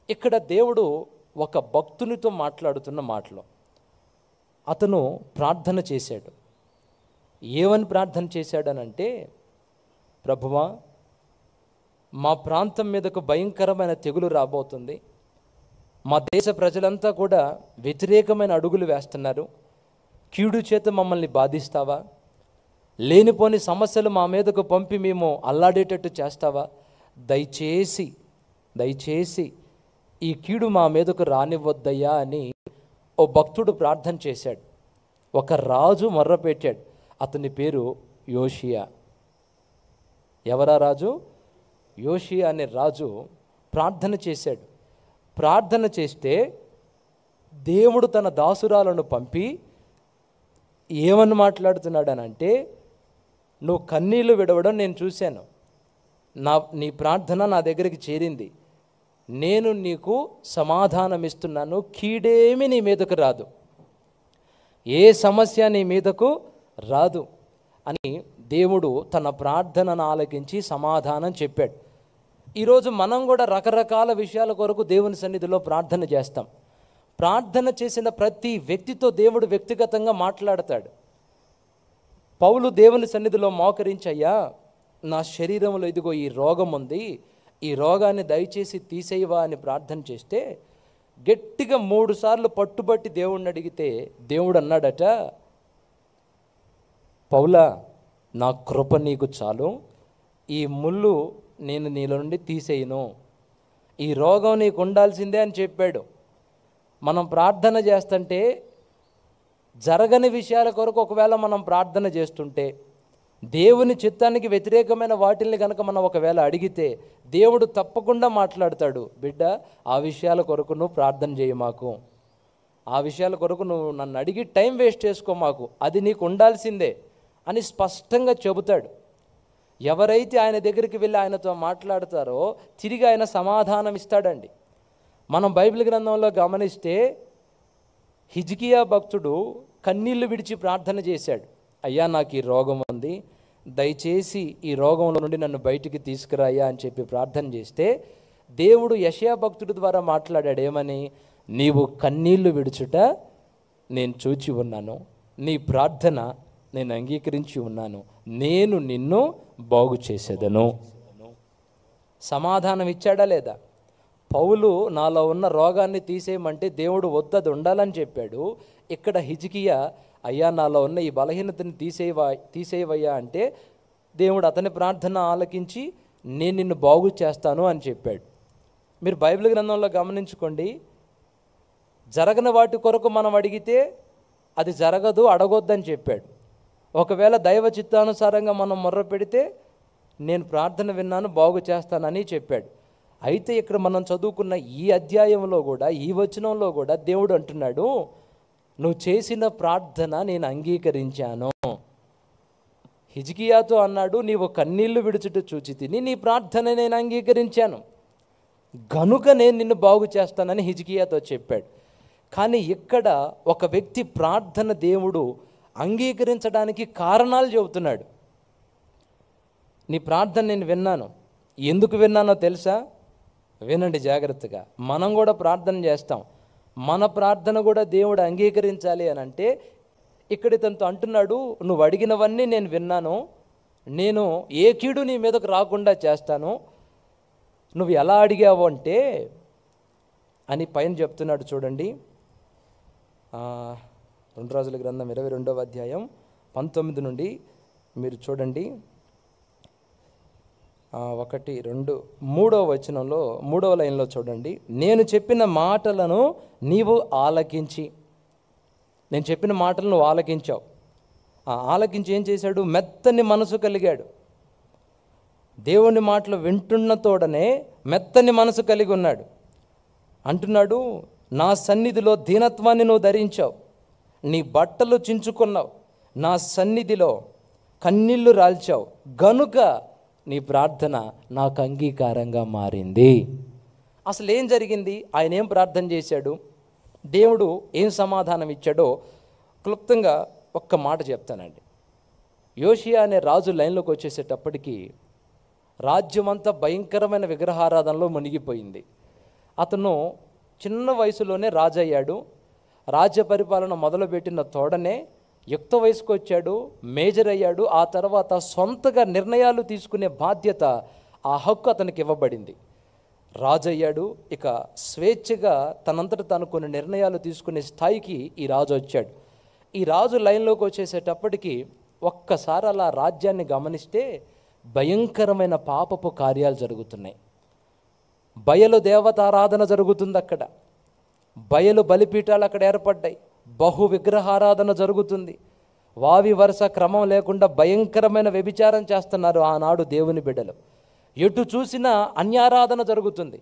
ఇక్కడ దేవుడు ఒక భక్తునితో మాట్లాడుతున్న మాటలో అతను ప్రార్థన చేశాడు. ఏమని ప్రార్థన చేశాడనంటే, ప్రభువా, మా ప్రాంతం మీదకు భయంకరమైన తెగులు రాబోతుంది, మా దేశ ప్రజలంతా కూడా వ్యతిరేకమైన అడుగులు వేస్తున్నారు, కీడు చేత మమ్మల్ని బాధిస్తావా, లేనిపోని సమస్యలు మా మీదకు పంపి మేము అల్లాడేటట్టు చేస్తావా, దయచేసి ఈ కీడు మా మీదకు రానివ్వద్దయ్యా అని ఓ భక్తుడు ప్రార్థన చేశాడు. ఒక రాజు మొర్రపెట్టాడు. అతని పేరు యోషియా. ఎవరా రాజు? యోషియా అనే రాజు ప్రార్థన చేశాడు. ప్రార్థన చేస్తే దేవుడు తన దాసురాలను పంపి ఏమని మాట్లాడుతున్నాడనంటే, నువ్వు కన్నీళ్లు విడవడం నేను చూశాను, నీ ప్రార్థన నా దగ్గరికి చేరింది, నేను నీకు సమాధానం ఇస్తున్నాను, కీడేమి నీ మీదకు రాదు, ఏ సమస్య నీ మీదకు రాదు అని దేవుడు తన ప్రార్థనను ఆలకించి సమాధానం చెప్పాడు. ఈరోజు మనం కూడా రకరకాల విషయాల కొరకు దేవుని సన్నిధిలో ప్రార్థన చేస్తాం. ప్రార్థన చేసిన ప్రతి వ్యక్తితో దేవుడు వ్యక్తిగతంగా మాట్లాడతాడు. పౌలు దేవుని సన్నిధిలో మోకరించయ్యా, నా శరీరంలో ఇదిగో ఈ రోగం ఉంది, ఈ రోగాన్ని దయచేసి తీసేయవా అని ప్రార్థన చేస్తే, గట్టిగా 3 సార్లు పట్టుబట్టి దేవుణ్ణి అడిగితే దేవుడు అన్నాడట, పౌలా, నా కృప నీకు చాలు, ఈ ముళ్ళు నేను నీలో నుండి తీసేయను, ఈ రోగం నీకు ఉండాల్సిందే అని చెప్పాడు. మనం ప్రార్థన చేస్తుంటే జరగని విషయాల కొరకు ఒకవేళ మనం ప్రార్థన చేస్తుంటే, దేవుని చిత్తానికి వ్యతిరేకమైన వాటిల్ని కనుక మనం ఒకవేళ అడిగితే దేవుడు తప్పకుండా మాట్లాడతాడు. బిడ్డ, ఆ విషయాల కొరకు నువ్వు ప్రార్థన చేయి మాకు, ఆ విషయాల కొరకు నువ్వు నన్ను అడిగి టైం వేస్ట్ చేసుకో మాకు, అది నీకు ఉండాల్సిందే అని స్పష్టంగా చెబుతాడు. ఎవరైతే ఆయన దగ్గరికి వెళ్ళి ఆయనతో మాట్లాడతారో తిరిగి ఆయన సమాధానం ఇస్తాడండి. మనం బైబిల్ గ్రంథంలో గమనిస్తే హిజ్కియా భక్తుడు కన్నీళ్లు విడిచి ప్రార్థన చేశాడు. అయ్యా, నాకు ఈ రోగం ఉంది, దయచేసి ఈ రోగంలో నుండి నన్ను బయటికి తీసుకురాయ్యా అని చెప్పి ప్రార్థన చేస్తే దేవుడు యెషయా భక్తుడి ద్వారా మాట్లాడాడు. ఏమని? నీవు కన్నీళ్లు విడుచుట నేను చూచి ఉన్నాను, నీ ప్రార్థన నేను అంగీకరించి ఉన్నాను, నేను నిన్ను బాగు చేసేదను. సమాధానం ఇచ్చాడా లేదా? పౌలు నాలో ఉన్న రోగాన్ని తీసేయమంటే దేవుడు వద్దది ఉండాలని చెప్పాడు. ఇక్కడ హిజ్కియా, అయ్యా, నాలో ఉన్న ఈ బలహీనతని తీసేయవయ్యా అంటే దేవుడు అతని ప్రార్థన ఆలకించి నేను నిన్ను బాగు చేస్తాను అని చెప్పాడు. మీరు బైబిల్ గ్రంథంలో గమనించుకోండి, జరగని వాటి కొరకు మనం అడిగితే అది జరగదు, అడగొద్దని చెప్పాడు. ఒకవేళ దైవ చిత్తానుసారంగా మనం మొర్ర పెడితే నేను ప్రార్థన విన్నాను, బాగు చేస్తానని చెప్పాడు. అయితే ఇక్కడ మనం చదువుకున్న ఈ అధ్యాయంలో కూడా, ఈ వచనంలో కూడా దేవుడు అంటున్నాడు, నువ్వు చేసిన ప్రార్థన నేను అంగీకరించాను. హిజ్కియాతో అన్నాడు, నీవు కన్నీళ్లు విడుచుట చూచి తిని నీ ప్రార్థన నేను అంగీకరించాను, గనుక నేను నిన్ను బాగు చేస్తానని హిజ్కియాతో చెప్పాడు. కానీ ఇక్కడ ఒక వ్యక్తి ప్రార్థన దేవుడు అంగీకరించడానికి కారణాలు చెబుతున్నాడు. నీ ప్రార్థన నేను విన్నాను, ఎందుకు విన్నానో తెలుసా? వినండి జాగ్రత్తగా. మనం కూడా ప్రార్థన చేస్తాం, మన ప్రార్థన కూడా దేవుడు అంగీకరించాలి అని అంటే ఇక్కడ ఇతనితో అంటున్నాడు, నువ్వు అడిగినవన్నీ నేను విన్నాను, నేను ఏ కీడు నీ మీదకు రాకుండా చేస్తాను, నువ్వు ఎలా అడిగావు అంటే అని పైన చెప్తున్నాడు. చూడండి, 2 రాజుల గ్రంథం 22వ అధ్యాయం 19 నుండి మీరు చూడండి. 1, 2, 3వ వచనంలో 3వ లైన్లో చూడండి. నేను చెప్పిన మాటలను నీవు ఆలకించి, నేను చెప్పిన మాటలను నువ్వు ఆలకించావు. ఆలకించి ఏం చేశాడు? మెత్తని మనసు కలిగాడు. దేవుని మాటలు వింటున్న తోడనే మెత్తని మనసు కలిగి ఉన్నాడు. అంటున్నాడు, నా సన్నిధిలో దీనత్వాన్ని నువ్వు ధరించావు, నీ బట్టలు చించుకున్నావు, నా సన్నిధిలో కన్నీళ్లు రాల్చావు, గనుక నీ ప్రార్థన నాకు అంగీకారంగా మారింది. అసలు ఏం జరిగింది? ఆయన ఏం ప్రార్థన చేశాడు? దేవుడు ఏం సమాధానం ఇచ్చాడో క్లుప్తంగా ఒక్క మాట చెప్తానండి. యోషియా అనే రాజు లైన్లోకి వచ్చేసేటప్పటికి రాజ్యమంతా భయంకరమైన విగ్రహారాధనలో మునిగిపోయింది. అతను చిన్న వయసులోనే రాజు అయ్యాడు. రాజ్య పరిపాలన మొదలుపెట్టిన తోడనే యుక్త వయసుకు వచ్చాడు, మేజర్ అయ్యాడు. ఆ తర్వాత సొంతగా నిర్ణయాలు తీసుకునే బాధ్యత, ఆ హక్కు అతనికి ఇవ్వబడింది. రాజు అయ్యాడు. ఇక స్వేచ్ఛగా తనంతట తాను కొన్ని నిర్ణయాలు తీసుకునే స్థాయికి ఈ రాజు వచ్చాడు. ఈ రాజు లైన్లోకి వచ్చేసేటప్పటికి ఒక్కసారి అలా రాజ్యాన్ని గమనిస్తే భయంకరమైన పాపపు కార్యాలు జరుగుతున్నాయి. బయలు దేవతారాధన జరుగుతుంది అక్కడ. బయలు బలిపీఠాలు అక్కడ ఏర్పడ్డాయి. బహు విగ్రహారాధన జరుగుతుంది. వావి వరుస క్రమం లేకుండా భయంకరమైన వ్యభిచారం చేస్తున్నారు ఆనాడు దేవుని బిడ్డలు. ఎటు చూసినా అన్యారాధన జరుగుతుంది.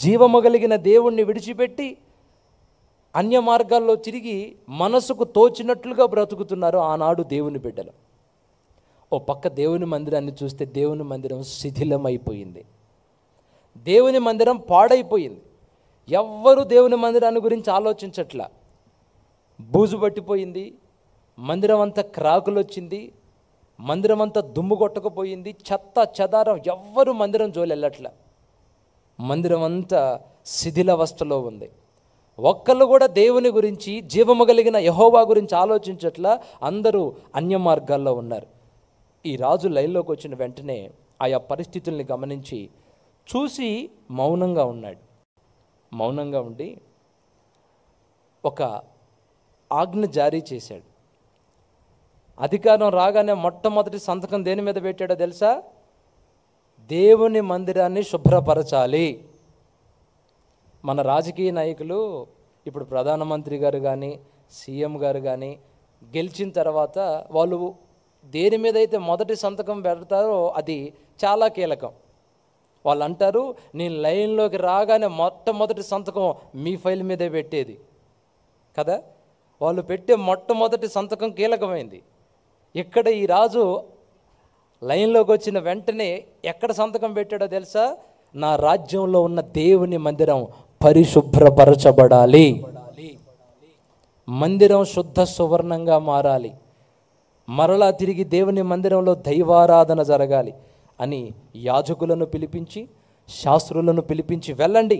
జీవము కలిగిన దేవుణ్ణి విడిచిపెట్టి అన్య మార్గాల్లో తిరిగి మనసుకు తోచినట్లుగా బ్రతుకుతున్నారు ఆనాడు దేవుని బిడ్డలు. ఓ పక్క దేవుని మందిరాన్ని చూస్తే దేవుని మందిరం శిథిలమైపోయింది. దేవుని మందిరం పాడైపోయింది. ఎవ్వరూ దేవుని మందిరాన్ని గురించి ఆలోచించట్లా. బూజు పట్టిపోయింది. మందిరం అంతా క్రాకులు వచ్చింది. మందిరం అంతా దుమ్ము కొట్టకపోయింది. చెత్త చెదారం, ఎవ్వరూ మందిరం జోలి వెళ్ళట్లా. మందిరం అంతా శిథిలావస్థలో ఉంది. ఒక్కళ్ళు కూడా దేవుని గురించి, జీవము కలిగిన యెహోవా గురించి ఆలోచించట్లా. అందరూ అన్య మార్గాల్లో ఉన్నారు. ఈ రాజు లైన్లోకి వచ్చిన వెంటనే ఆయా పరిస్థితుల్ని గమనించి చూసి మౌనంగా ఉన్నాడు. మౌనంగా ఉండి ఒక ఆజ్ఞ జారీ చేశాడు. అధికారం రాగానే మొట్టమొదటి సంతకం దేని మీద పెట్టాడో తెలుసా? దేవుని మందిరాన్ని శుభ్రపరచాలి. మన రాజకీయ నాయకులు, ఇప్పుడు ప్రధానమంత్రి గారు కానీ సీఎం గారు కానీ గెలిచిన తర్వాత వాళ్ళు దేని మీద అయితే మొదటి సంతకం పెడతారో అది చాలా కీలకం. వాళ్ళు అంటారు, నేను లైన్లోకి రాగానే మొట్టమొదటి సంతకం మీ ఫైల్ మీదే పెట్టేది కదా. వాళ్ళు పెట్టే మొట్టమొదటి సంతకం కీలకమైంది. ఇక్కడ ఈ రాజు లైన్లోకి వచ్చిన వెంటనే ఎక్కడ సంతకం పెట్టాడో తెలుసా? నా రాజ్యంలో ఉన్న దేవుని మందిరం పరిశుభ్రపరచబడాలి. మందిరం శుద్ధ సువర్ణంగా మారాలి. మరలా తిరిగి దేవుని మందిరంలో దైవారాధన జరగాలి అని యాజకులను పిలిపించి, శాస్త్రులను పిలిపించి, వెళ్ళండి,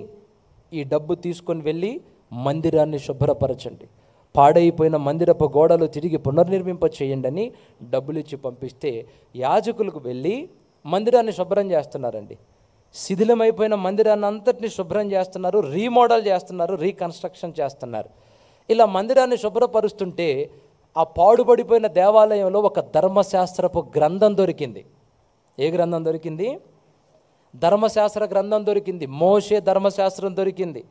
ఈ డబ్బు తీసుకొని వెళ్ళి మందిరాన్ని శుభ్రపరచండి, పాడైపోయిన మందిరపు గోడలు తిరిగి పునర్నిర్మింప చేయండి అని డబ్బులు ఇచ్చి పంపిస్తే యాజకులకు వెళ్ళి మందిరాన్ని శుభ్రం చేస్తున్నారండి. శిథిలమైపోయిన మందిరాన్ని అంతటిని శుభ్రం చేస్తున్నారు, రీమోడల్ చేస్తున్నారు, రీకన్స్ట్రక్షన్ చేస్తున్నారు. ఇలా మందిరాన్ని శుభ్రపరుస్తుంటే ఆ పాడుపడిపోయిన దేవాలయంలో ఒక ధర్మశాస్త్రపు గ్రంథం దొరికింది. ఏ గ్రంథం దొరికింది? ధర్మశాస్త్ర గ్రంథం దొరికింది. మోషే ధర్మశాస్త్రం దొరికింది.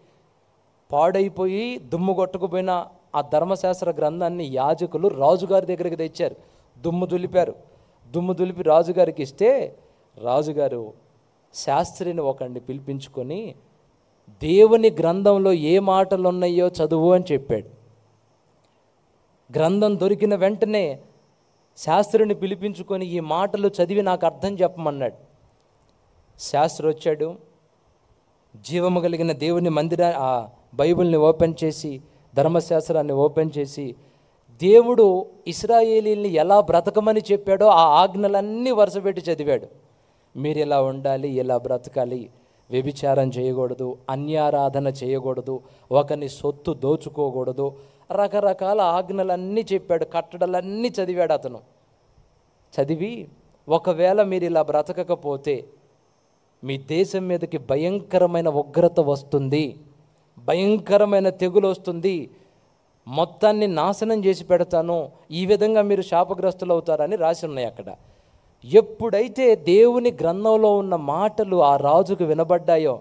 పాడైపోయి దుమ్ము కొట్టుకుపోయిన ఆ ధర్మశాస్త్ర గ్రంథాన్ని యాజకులు రాజుగారి దగ్గరికి తెచ్చారు. దుమ్ము దులిపారు. దుమ్ము దులిపి రాజుగారికి ఇస్తే రాజుగారు శాస్త్రిని ఒకడిని పిలిపించుకొని దేవుని గ్రంథంలో ఏ మాటలు ఉన్నాయో చదువు అని చెప్పాడు. గ్రంథం దొరికిన వెంటనే శాస్త్రిని పిలిపించుకొని ఈ మాటలు చదివి నాకు అర్థం చెప్పమన్నాడు. శాస్త్రి వచ్చాడు. జీవము కలిగిన దేవుని ఆ బైబిల్ని ఓపెన్ చేసి, ధర్మశాస్త్రాన్ని ఓపెన్ చేసి, దేవుడు ఇశ్రాయేలీల్ని ఎలా బ్రతకమని చెప్పాడో ఆ ఆజ్ఞలన్నీ వరుసపెట్టి చదివాడు. మీరు ఇలా ఉండాలి, ఇలా బ్రతకాలి, వ్యభిచారం చేయకూడదు, అన్యారాధన చేయకూడదు, ఒకని సొత్తు దోచుకోకూడదు, రకరకాల ఆజ్ఞలన్నీ చెప్పాడు. కట్టడలన్నీ చదివాడు అతను. చదివి, ఒకవేళ మీరు ఇలా బ్రతకకపోతే మీ దేశం మీదకి భయంకరమైన ఉగ్రత వస్తుంది, భయంకరమైన తెగులు వస్తుంది, మొత్తాన్ని నాశనం చేసి పెడతాను, ఈ విధంగా మీరు శాపగ్రస్తులు అవుతారని రాసి ఉన్నాయి అక్కడ. ఎప్పుడైతే దేవుని గ్రంథంలో ఉన్న మాటలు ఆ రాజుకు వినబడ్డాయో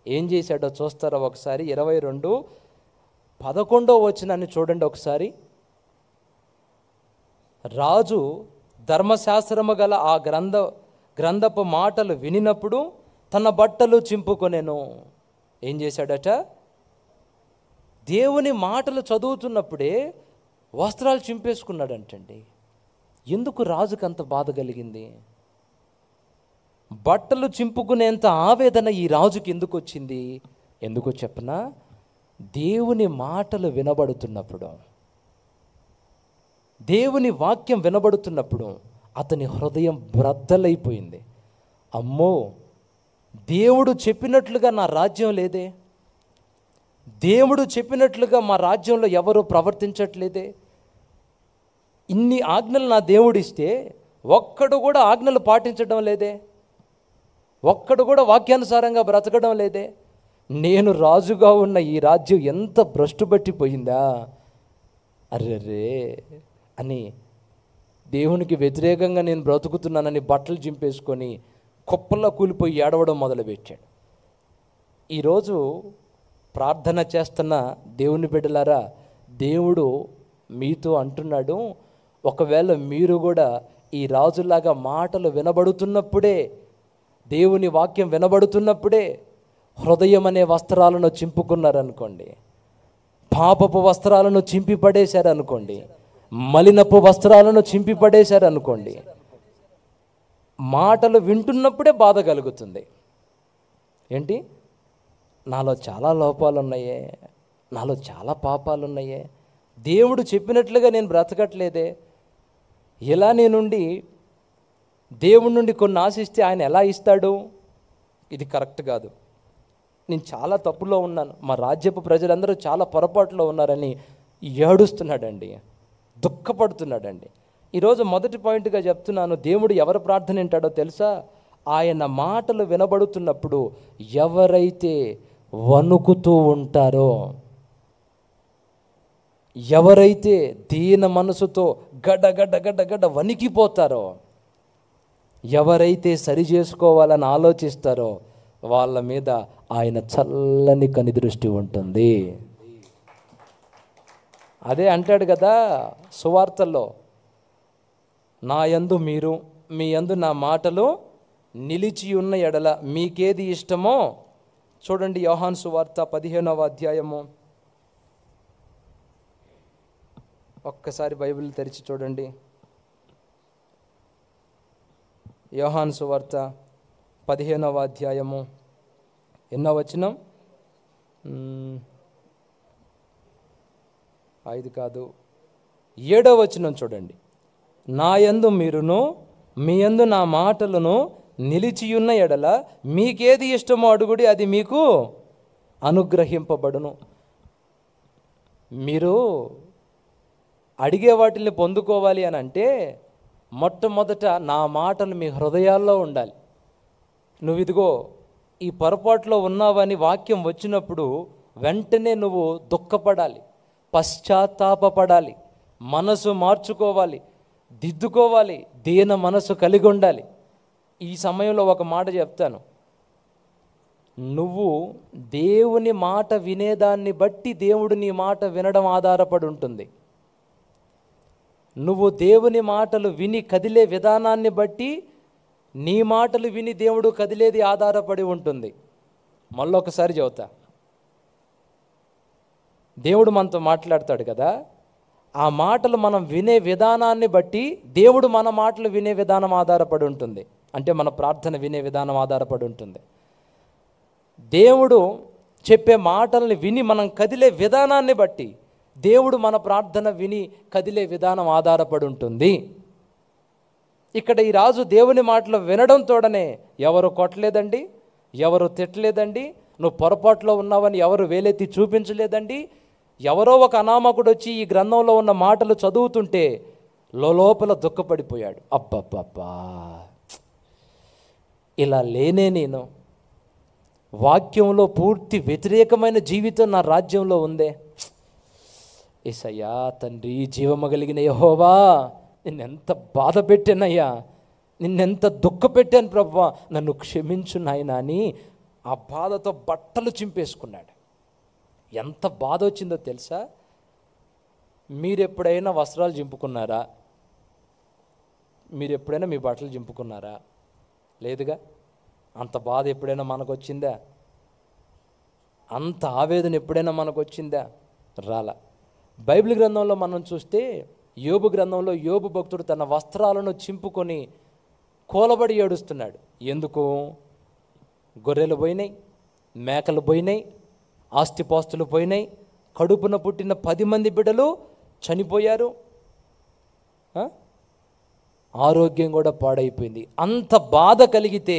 ఏం చేశాడో చూస్తారో ఒకసారి. 22:11 వచనాన్ని చూడండి ఒకసారి. రాజు ధర్మశాస్త్రము గల ఆ గ్రంథపు మాటలు వినినప్పుడు తన బట్టలు చింపుకొనెను. ఏం చేశాడట? దేవుని మాటలు చదువుతున్నప్పుడే వస్త్రాలు చింపేసుకున్నాడంటండి. ఎందుకు రాజుకు అంత బాధ కలిగింది? బట్టలు చింపుకునేంత ఆవేదన ఈ రాజుకి ఎందుకు వచ్చింది? ఎందుకో చెప్పనా? దేవుని మాటలు వినబడుతున్నప్పుడు, దేవుని వాక్యం వినబడుతున్నప్పుడు అతని హృదయం బ్రద్దలైపోయింది. అమ్మో, దేవుడు చెప్పినట్లుగా నా రాజ్యం లేదే, దేవుడు చెప్పినట్లుగా మా రాజ్యంలో ఎవరు ప్రవర్తించట్లేదే. ఇన్ని ఆజ్ఞలు నా దేవుడు ఇస్తే ఒక్కడు కూడా ఆజ్ఞలు పాటించడం లేదే, ఒక్కడు కూడా వాక్యానుసారంగా బ్రతకడం లేదే. నేను రాజుగా ఉన్న ఈ రాజ్యం ఎంత భ్రష్టుపట్టిపోయిందా, అర్రెరే అని దేవునికి వ్యతిరేకంగా నేను బ్రతుకుతున్నానని బట్టలు చింపేసుకొని కుప్పల్లో కూలిపోయి ఏడవడం మొదలుపెట్టాడు. ఈరోజు ప్రార్థన చేస్తున్న దేవుని బిడ్డలారా, దేవుడు మీతో అంటున్నాడు, ఒకవేళ మీరు కూడా ఈ రాజులాగా మాటలు వినబడుతున్నప్పుడే, దేవుని వాక్యం వినబడుతున్నప్పుడే హృదయం అనే వస్త్రాలను చింపుకున్నారనుకోండి, పాపపు వస్త్రాలను చింపి పడేశారనుకోండి, మలినపు వస్త్రాలను చింపి పడేశారనుకోండి, మాటలు వింటున్నప్పుడే బాధ కలుగుతుంది. ఏంటి, నాలో చాలా లోపాలు ఉన్నాయే, నాలో చాలా పాపాలు ఉన్నాయే, దేవుడు చెప్పినట్లుగా నేను బ్రతకట్లేదే, ఇలా నేనుండి దేవుడి నుండి కొన్ని ఆశిస్తే ఆయన ఎలా ఇస్తాడు, ఇది కరెక్ట్ కాదు, నేను చాలా తప్పులో ఉన్నాను, మా రాజ్యపు ప్రజలందరూ చాలా పొరపాటులో ఉన్నారని ఏడుస్తున్నాడండి, దుఃఖపడుతున్నాడండి. ఈరోజు మొదటి పాయింట్గా చెప్తున్నాను, దేవుడు ఎవరి ప్రార్థన వింటాడో తెలుసా? ఆయన మాటలు వినబడుతున్నప్పుడు ఎవరైతే వణుకుతూ ఉంటారో, ఎవరైతే దీన మనసుతో గడ్డ గడ్డ గడ్డ గడ్డ వణికిపోతారో, ఎవరైతే సరి చేసుకోవాలని ఆలోచిస్తారో వాళ్ళ మీద ఆయన చల్లని కనిదృష్టి ఉంటుంది. అదే అంటాడు కదా సువార్తల్లో, నా యందు మీరు, మీ యందు నా మాటలు నిలిచి ఉన్న ఎడల మీకేది ఇష్టమో. చూడండి యోహాను సువార్త 15వ అధ్యాయము, ఒక్కసారి బైబిల్ తెరిచి చూడండి. యోహాను సువార్త 15వ అధ్యాయము ఎన్నో వచనం, 5 కాదు 7వ వచనం చూడండి. నా యందు మీరును మీ యందు నా మాటలను నిలిచియున్న ఎడల మీకేది ఇష్టమో అడుగుడి, అది మీకు అనుగ్రహింపబడును. మీరు అడిగే వాటిని పొందుకోవాలి అని అంటే మొట్టమొదట నా మాటలు మీ హృదయాల్లో ఉండాలి. నువ్వు ఇదిగో ఈ పొరపాటులో ఉన్నావని వాక్యం వచ్చినప్పుడు వెంటనే నువ్వు దుఃఖపడాలి, పశ్చాత్తాపపడాలి, మనసు మార్చుకోవాలి, దిద్దుకోవాలి, దీన మనసు కలిగి ఉండాలి. ఈ సమయంలో ఒక మాట చెప్తాను, నువ్వు దేవుని మాట వినేదాన్ని బట్టి దేవుడు నీ మాట వినడం ఆధారపడి ఉంటుంది. నువ్వు దేవుని మాటలు విని కదిలే విధానాన్ని బట్టి నీ మాటలు విని దేవుడు కదిలేది ఆధారపడి ఉంటుంది. మళ్ళొకసారి చెబుతా, దేవుడు మనతో మాట్లాడతాడు కదా, ఆ మాటలు మనం వినే విధానాన్ని బట్టి దేవుడు మన మాటలు వినే విధానం ఆధారపడి ఉంటుంది. అంటే మన ప్రార్థన వినే విధానం ఆధారపడి ఉంటుంది. దేవుడు చెప్పే మాటల్ని విని మనం కదిలే విధానాన్ని బట్టి దేవుడు మన ప్రార్థన విని కదిలే విధానం ఆధారపడి ఉంటుంది. ఇక్కడ ఈ రాజు దేవుని మాటలు వినడం తోడనే ఎవరు కొట్టలేదండి, ఎవరు తిట్టలేదండి, నువ్వు పొరపాటులో ఉన్నావని ఎవరు వేలెత్తి చూపించలేదండి. ఎవరో ఒక అనామకుడు వచ్చి ఈ గ్రంథంలో ఉన్న మాటలు చదువుతుంటే లోపల దుఃఖపడిపోయాడు. అబ్బబ్బబ్బా, ఇలా లేనే నేను, వాక్యంలో పూర్తి వ్యతిరేకమైన జీవితం నా రాజ్యంలో ఉందే. యేసయ్యా తండ్రి, జీవము కలిగిన యెహోవా, నిన్నెంత బాధ పెట్టానయ్యా, నిన్నెంత దుఃఖ పెట్టాను ప్రభువా, నన్ను క్షమించు నాయనా అని ఆ బాధతో బట్టలు చింపేసుకున్నాడు. ఎంత బాధ వచ్చిందో తెలుసా? మీరు ఎప్పుడైనా వస్త్రాలు చింపుకున్నారా? మీరు ఎప్పుడైనా మీ బట్టలు చింపుకున్నారా? లేదుగా. అంత బాధ ఎప్పుడైనా మనకు వచ్చిందా? అంత ఆవేదన ఎప్పుడైనా మనకు వచ్చిందా? రాలా. బైబిల్ గ్రంథంలో మనం చూస్తే యోబు గ్రంథంలో యోబు భక్తుడు తన వస్త్రాలను చింపుకొని కోలబడి ఏడుస్తున్నాడు. ఎందుకు? గొర్రెలు పోయినాయి, మేకలు పోయినాయి, ఆస్తిపాస్తులు పోయినాయి, కడుపున పుట్టిన 10 మంది బిడ్డలు చనిపోయారు, ఆరోగ్యం కూడా పాడైపోయింది. అంత బాధ కలిగితే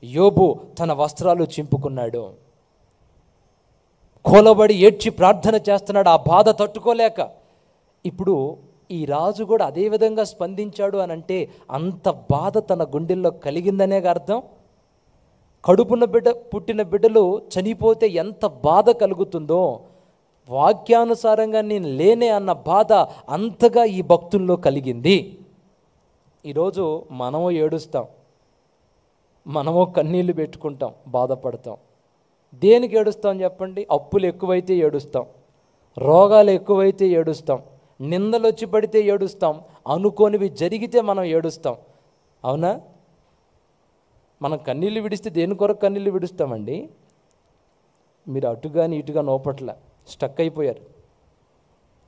యోబు తన వస్త్రాలు చింపుకున్నాడు, కూలబడి ఏడ్చి ప్రార్థన చేస్తున్నాడు ఆ బాధ తట్టుకోలేక. ఇప్పుడు ఈ రాజు కూడా అదే విధంగా స్పందించాడు అని అంటే అంత బాధ తన గుండెల్లో కలిగిందనే అర్థం. కడుపున పుట్టిన బిడ్డలు చనిపోతే ఎంత బాధ కలుగుతుందో, వాక్యానుసారంగా నేను లేనే అన్న బాధ అంతగా ఈ భక్తుల్లో కలిగింది. ఈరోజు మనము ఏడుస్తాం, మనము కన్నీళ్ళు పెట్టుకుంటాం, బాధపడతాం. దేనికి ఏడుస్తాం చెప్పండి? అప్పులు ఎక్కువైతే ఏడుస్తాం, రోగాలు ఎక్కువైతే ఏడుస్తాం, నిందలు వచ్చి పడితే ఏడుస్తాం, అనుకోనివి జరిగితే మనం ఏడుస్తాం. అవునా? మనం కన్నీళ్ళు విడిస్తే దేని కొరకు కన్నీళ్ళు విడుస్తామండి? మీరు అటుగాని ఇటుగా నోపట్ల స్టక్ అయిపోయారు,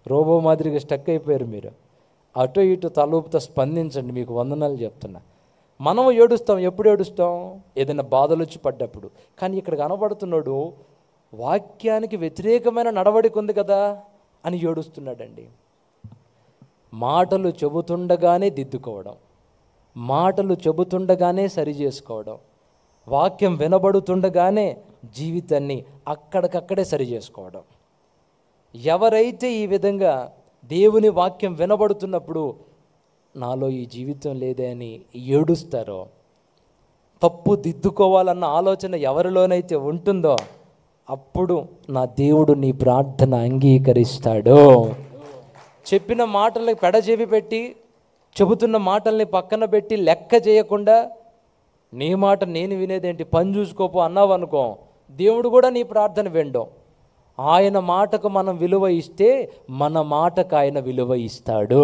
రోబో మాదిరిగా స్టక్ అయిపోయారు. మీరు అటు ఇటు తలూపుతో స్పందించండి, మీకు వందనాలు చెప్తున్నా. మనం ఏడుస్తాం. ఎప్పుడు ఏడుస్తాం? ఏదైనా బాధలు వచ్చి పడ్డప్పుడు. కానీ ఇక్కడ కనబడుతున్నాడు వాక్యానికి వ్యతిరేకమైన నడవడిక ఉంది కదా అని ఏడుస్తున్నాడండి. మాటలు చెబుతుండగానే దిద్దుకోవడం, మాటలు చెబుతుండగానే సరి చేసుకోవడం, వాక్యం వినబడుతుండగానే జీవితాన్ని అక్కడికక్కడే సరి చేసుకోవడం. ఎవరైతే ఈ విధంగా దేవుని వాక్యం వినబడుతున్నప్పుడు నాలో ఈ జీవితం లేదే అని ఏడుస్తారో, తప్పు దిద్దుకోవాలన్న ఆలోచన ఎవరిలోనైతే ఉంటుందో అప్పుడు నా దేవుడు నీ ప్రార్థన అంగీకరిస్తాడు. చెప్పిన మాటలకి పెడచెవి పెట్టి, చెబుతున్న మాటల్ని పక్కన పెట్టి లెక్క చేయకుండా నీ మాట నేను వినేదేంటి, పని చూసుకోపో అన్నావు అనుకో, దేవుడు కూడా నీ ప్రార్థన వినడం. ఆయన మాటకు మనం విలువ ఇస్తే మన మాటకు ఆయన విలువ ఇస్తాడు.